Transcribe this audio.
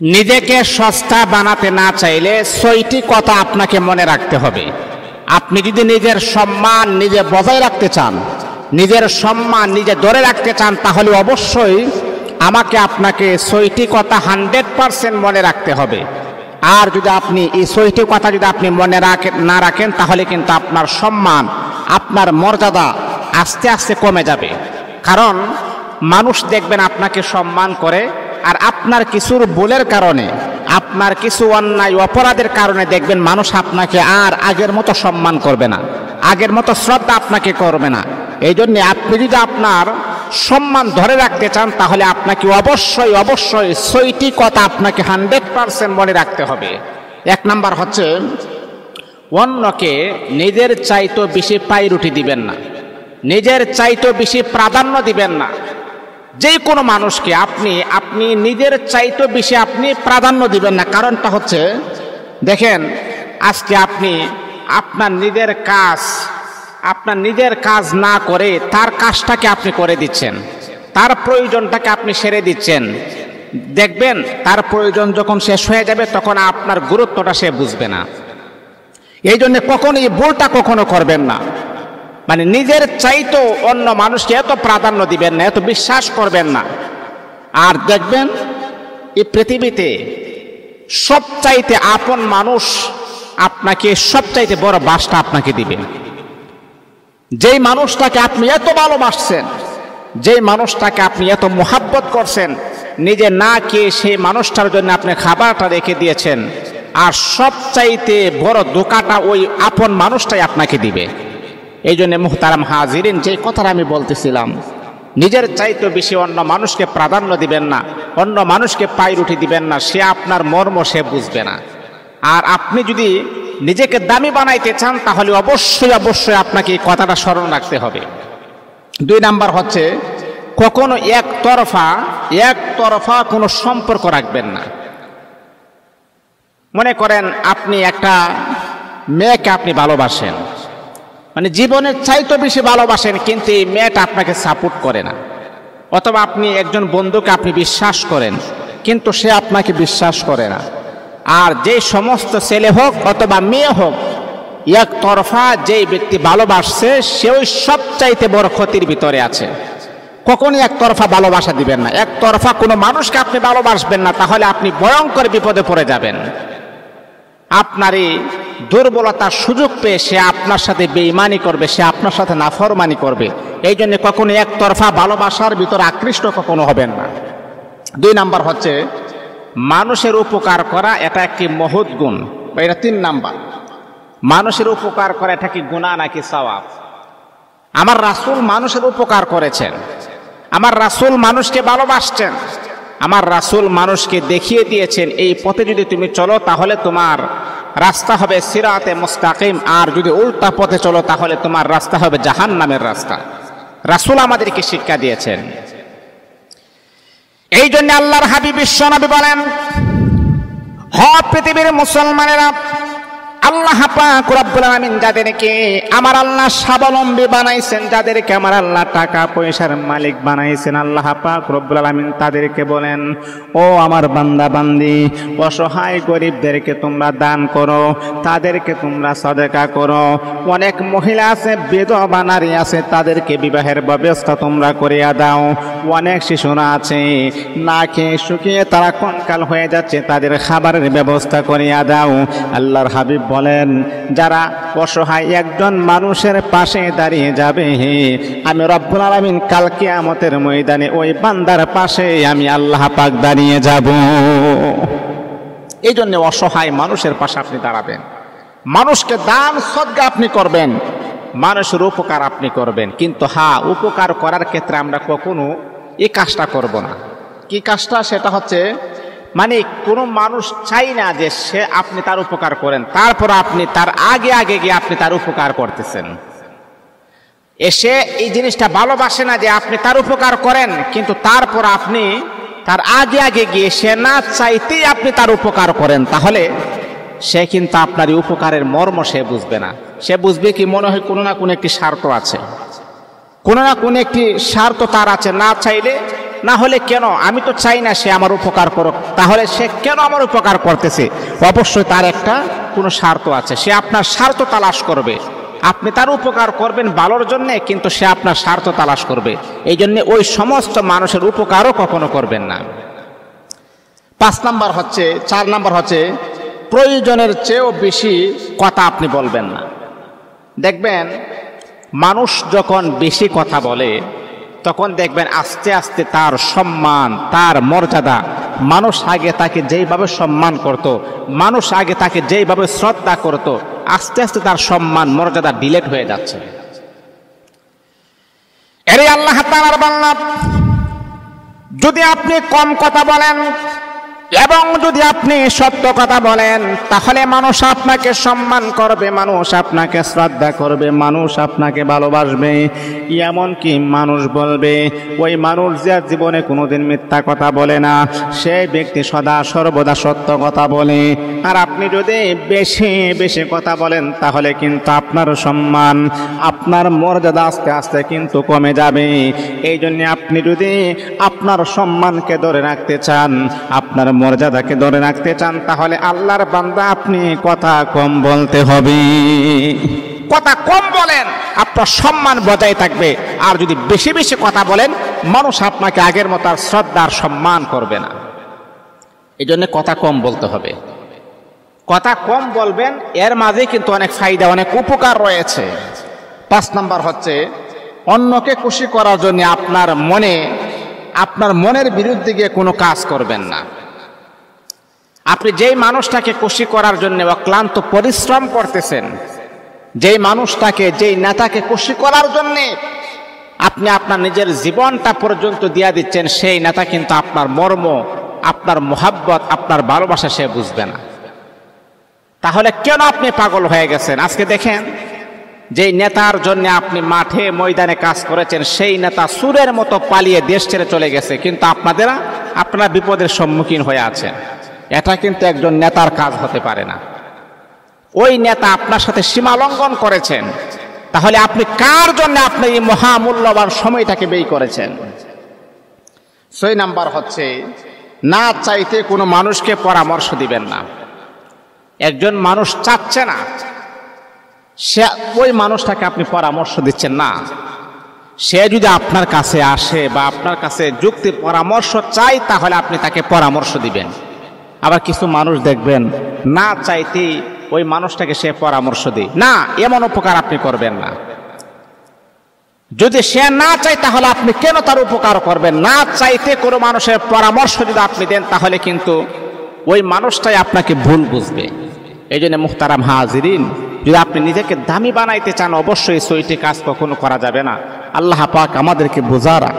নিজেকে সস্তা বানাতে না চাইলে ৬টি কথা আপনাকে মনে রাখতে হবে। আপনি যদি নিজের সম্মান নিজে বজায় রাখতে চান, নিজের সম্মান নিজে ধরে রাখতে চান, তাহলে অবশ্যই আপনাকে ৬টি কথা 100% মনে রাখতে হবে। আর যদি আপনি এই ৬টি কথা যদি আপনি মনে না রাখেন, তাহলে কিন্তু আপনার সম্মান, আপনার মর্যাদা আস্তে আস্তে কমে যাবে। কারণ মানুষ দেখবেন আপনাকে সম্মান করে, আর আপনার কিছুর ভুলের কারণে, আপনার কিছু অন্যায় অপরাধের কারণে দেখবেন মানুষ আপনাকে আর আগের মতো সম্মান করবে না, আগের মতো শ্রদ্ধা আপনাকে করবে না। এই জন্য আপনি যদি আপনার সম্মান ধরে রাখতে চান, তাহলে আপনাকে অবশ্যই ৬টি কথা আপনাকে 100% মনে রাখতে হবে। ১ নাম্বার হচ্ছে, অন্যকে নিজের চাইতে বেশি প্রায়োরিটি দিবেন না, নিজের চাইতে বেশি প্রাধান্য দিবেন না। যে কোনো মানুষকে আপনি নিজের চাইতে বেশি আপনি প্রাধান্য দিবেন না। কারণটা হচ্ছে, দেখেন, আজকে আপনি আপনার নিজের কাজ না করে তার কাজটাকে আপনি করে দিচ্ছেন, তার প্রয়োজনটাকে আপনি সেরে দিচ্ছেন। দেখবেন তার প্রয়োজন যখন শেষ হয়ে যাবে, তখন আপনার গুরুত্বটা সে বুঝবে না। এই জন্য কখনো এই ভুলটা কখনো করবেন না। মানে নিজের চাইতেও অন্য মানুষকে এত প্রাধান্য দিবেন না, এত বিশ্বাস করবেন না। আর দেখবেন এই পৃথিবীতে সবচাইতে আপন মানুষ আপনাকে সবচাইতে বড় বাসটা আপনাকে দিবে। যেই মানুষটাকে আপনি এত ভালোবাসছেন, যেই মানুষটাকে আপনি এত মোহাব্বত করছেন, নিজে না খেয়ে সেই মানুষটার জন্য আপনি খাবারটা রেখে দিয়েছেন, আর সবচাইতে বড় ধোঁকাটা ওই আপন মানুষটাই আপনাকে দিবে। এই জন্য মুহতারাম হাজিরিন, যে কথাটা আমি বলতেছিলাম, নিজের চাইতে বেশি অন্য মানুষকে প্রাধান্য দিবেন না, অন্য মানুষকে প্রায়োরিটি দিবেন না। সে আপনার মর্ম সে বুঝবে না। আর আপনি যদি নিজেকে দামি বানাইতে চান, তাহলে অবশ্যই আপনাকে এই কথাটা স্মরণ রাখতে হবে। ২ নাম্বার হচ্ছে, কখনো একতরফা কোনো সম্পর্ক রাখবেন না। মনে করেন আপনি একটা মেয়েকে আপনি ভালোবাসেন, মানে জীবনের চাইতে বেশি ভালোবাসেন, কিন্তু এই মেয়েটা আপনাকে সাপোর্ট করে না। অথবা আপনি একজন বন্ধুকে আপনি বিশ্বাস করেন, কিন্তু সে আপনাকে বিশ্বাস করে না। আর যে সমস্ত ছেলে হোক অথবা মেয়ে হোক, একতরফা যেই ব্যক্তি ভালোবাসছে, সেও সবচাইতে বড় ক্ষতির ভিতরে আছে। কখনই একতরফা ভালোবাসা দিবেন না, একতরফা কোনো মানুষকে আপনি ভালোবাসবেন না, তাহলে আপনি ভয়ঙ্কর বিপদে পড়ে যাবেন। আপনার এই দুর্বলতার সুযোগ পেয়ে সে আপনার সাথে বেঈমানি করবে, সে আপনার সাথে নাফরমানি করবে। এই জন্য কখনো একতরফা ভালোবাসার ভিতরে আকৃষ্ট কখনো হবেন না। ২ নাম্বার হচ্ছে, মানুষের উপকার করা এটা একটি মহৎ গুণ। এটা ৩ নাম্বার। মানুষের উপকার করা এটা কি গুনাহ নাকি সওয়াব? আমার রাসূল মানুষের উপকার করেছেন, আমার রাসূল মানুষকে ভালোবাসছেন, আমার রাসূল মানুষকে দেখিয়ে দিয়েছেন এই পথে যদি তুমি চলো, তাহলে তোমার রাস্তা হবে সিরাতে মুস্তাকিম, আর যদি উল্টা পথে চলো, তাহলে তোমার রাস্তা হবে জাহান্নামের রাস্তা। রাসূল আমাদেরকে শিক্ষা দিয়েছেন। এই জন্য আল্লাহর হাবিব বিশ্বনবী বলেন, পৃথিবীর মুসলমানেরা, আল্লাহ পাক রব্বুল আলামিন যাদেরকে আমার আল্লাহ স্বাবলম্বী বানাইছেন, যাদেরকে আমার আল্লাহ টাকা পয়সার মালিক বানাইছেন, আল্লাহ পাক রব্বুল আলামিন তাদেরকে বলেন, ও আমার বান্দা বান্দি, অসহায় গরিবদেরকে তোমরা দান করো, তাদেরকে তোমরা সাদাকা করো। অনেক মহিলা আছে, বিধবা নারী আছে, তাদেরকে বিবাহের ব্যবস্থা তোমরা করিয়া দাও। অনেক শিশুরা আছে, না খেয়ে শুকিয়ে তারা কঙ্কাল হয়ে যাচ্ছে, তাদের খাবারের ব্যবস্থা করিয়া দাও। আল্লাহর হাবিব বলেন, যারা অসহায় একজন মানুষের পাশে দাঁড়িয়ে যাবে, আমি রব্বুল আলামিন কাল কিয়ামতের ময়দানে ওই বান্দার পাশে আমি আল্লাহ পাক দাঁড়িয়ে যাব। এই জন্য অসহায় মানুষের পাশে আপনি দাঁড়াবেন, মানুষকে দান সদকা আপনি করবেন, মানুষের উপকার আপনি করবেন। কিন্তু উপকার করার ক্ষেত্রে আমরা কখনো এই কাজটা করব না। কি কাজটা? সেটা হচ্ছে, মানে কোনো মানুষ চাই না যে সে আপনি তার উপকার করেন, তারপর আপনি তার আগে গিয়ে আপনি তার উপকার করতেছেন। এসে এই জিনিসটা ভালোবাসে না যে আপনি তার উপকার করেন, কিন্তু তারপর আপনি তার আগে গিয়ে সে না চাইতেই আপনি তার উপকার করেন, তাহলে সে কিন্তু আপনার এই উপকারের মর্ম সে বুঝবে না। সে বুঝবে কি, মনে হয় কোনো না কোনো একটি স্বার্থ আছে, কোনো না কোনো একটি স্বার্থ তার আছে। না চাইলে না হলে কেন? আমি তো চাই না সে আমার উপকার করুক, তাহলে সে কেন আমার উপকার করতেছে? অবশ্যই তার একটা কোনো স্বার্থ আছে, সে আপনার স্বার্থ তালাশ করবে। আপনি তার উপকার করবেন ভালোর জন্যে, কিন্তু সে আপনার স্বার্থ তালাশ করবে। এই জন্য ওই সমস্ত মানুষের উপকারও কখনো করবেন না। 4 নাম্বার হচ্ছে প্রয়োজনের চেয়েও বেশি কথা আপনি বলবেন না। দেখবেন মানুষ যখন বেশি কথা বলে তখন দেখবেন আস্তে আস্তে তার সম্মান, তার মর্যাদা, মানুষ আগে তাকে যেইভাবে সম্মান করত, মানুষ আগে তাকে যেইভাবে শ্রদ্ধা করত, আস্তে আস্তে তার সম্মান মর্যাদা ডিলেট হয়ে যাচ্ছে। এরে আল্লাহ তাআলার বান্দা, যদি আপনি কম কথা বলেন এবং যদি আপনি সত্য কথা বলেন, তাহলে মানুষ আপনাকে সম্মান করবে, মানুষ আপনাকে শ্রদ্ধা করবে, মানুষ আপনাকে ভালোবাসবে। এমনকি মানুষ বলবে, ওই মানুষ যে জীবনে কোনোদিন মিথ্যা কথা বলে না, সেই ব্যক্তি সদা সর্বদা সত্য কথা বলে। আর আপনি যদি বেশি বেশি কথা বলেন, তাহলে কিন্তু আপনার সম্মান, আপনার মর্যাদা আস্তে আস্তে কিন্তু কমে যাবে। এই জন্য আপনি যদি আপনার সম্মানকে ধরে রাখতে চান, আপনার মর্যাদাকে ধরে রাখতে চান, তাহলে আল্লাহর বান্দা আপনি কথা কম বলতে হবে। কথা কম বলেন, আপনার সম্মান বজায় থাকবে। আর যদি বেশি বেশি কথা বলেন, মানুষ আপনাকে আগের মতো আর শ্রদ্ধা আর সম্মান করবে না। এই জন্য কথা কম বলতে হবে। কথা কম বলবেন, এর মাঝে কিন্তু অনেক ফায়দা, অনেক উপকার রয়েছে। 5 নাম্বার হচ্ছে অন্যকে খুশি করার জন্য আপনার মনের বিরুদ্ধে গিয়ে কোনো কাজ করবেন না। আপনি যেই মানুষটাকে খুশি করার জন্য অক্লান্ত পরিশ্রম করতেছেন, যেই মানুষটাকে, যেই নেতাকে খুশি করার জন্য আপনি আপনার নিজের জীবনটা পর্যন্ত দিয়ে দিচ্ছেন, সেই নেতা কিন্তু আপনার মর্ম, আপনার মোহাব্বত, আপনার ভালোবাসা সে বুঝবে না। তাহলে কেন আপনি পাগল হয়ে গেছেন? আজকে দেখেন, যেই নেতার জন্য আপনি মাঠে ময়দানে কাজ করেছেন, সেই নেতা সুরের মতো পালিয়ে দেশ ছেড়ে চলে গেছে, কিন্তু আপনারা বিপদের সম্মুখীন হয়ে আছেন। এটা কিন্তু একজন নেতার কাজ হতে পারে না। ওই নেতা আপনার সাথে সীমা লঙ্ঘন করেছেন, তাহলে আপনি কার জন্য আপনি এই মহামূল্যবান সময়টাকে ব্যয় করেছেন? 6 নাম্বার হচ্ছে না চাইতে কোনো মানুষকে পরামর্শ দিবেন না। একজন মানুষ চাচ্ছে না, সে ওই মানুষটাকে আপনি পরামর্শ দিচ্ছেন না। সে যদি আপনার কাছে আসে বা আপনার কাছে যুক্তি পরামর্শ চাই, তাহলে আপনি তাকে পরামর্শ দিবেন। আবার কিছু মানুষ দেখবেন না চাইতে ওই মানুষটাকে সে পরামর্শ দেয় না, এমন উপকার আপনি করবেন না। যদি সে না চায়, তাহলে আপনি কেন তার উপকার করবেন? না চাইতে কোনো মানুষের পরামর্শ যদি আপনি দেন, তাহলে কিন্তু ওই মানুষটাই আপনাকে ভুল বুঝবে। এই জন্য মুহতারাম হাজিরিন, যদি আপনি নিজেকে দামি বানাইতে চান, অবশ্যই 6টি কাজ কখনো করা যাবে না। আল্লাহ পাক আমাদেরকে বোঝারা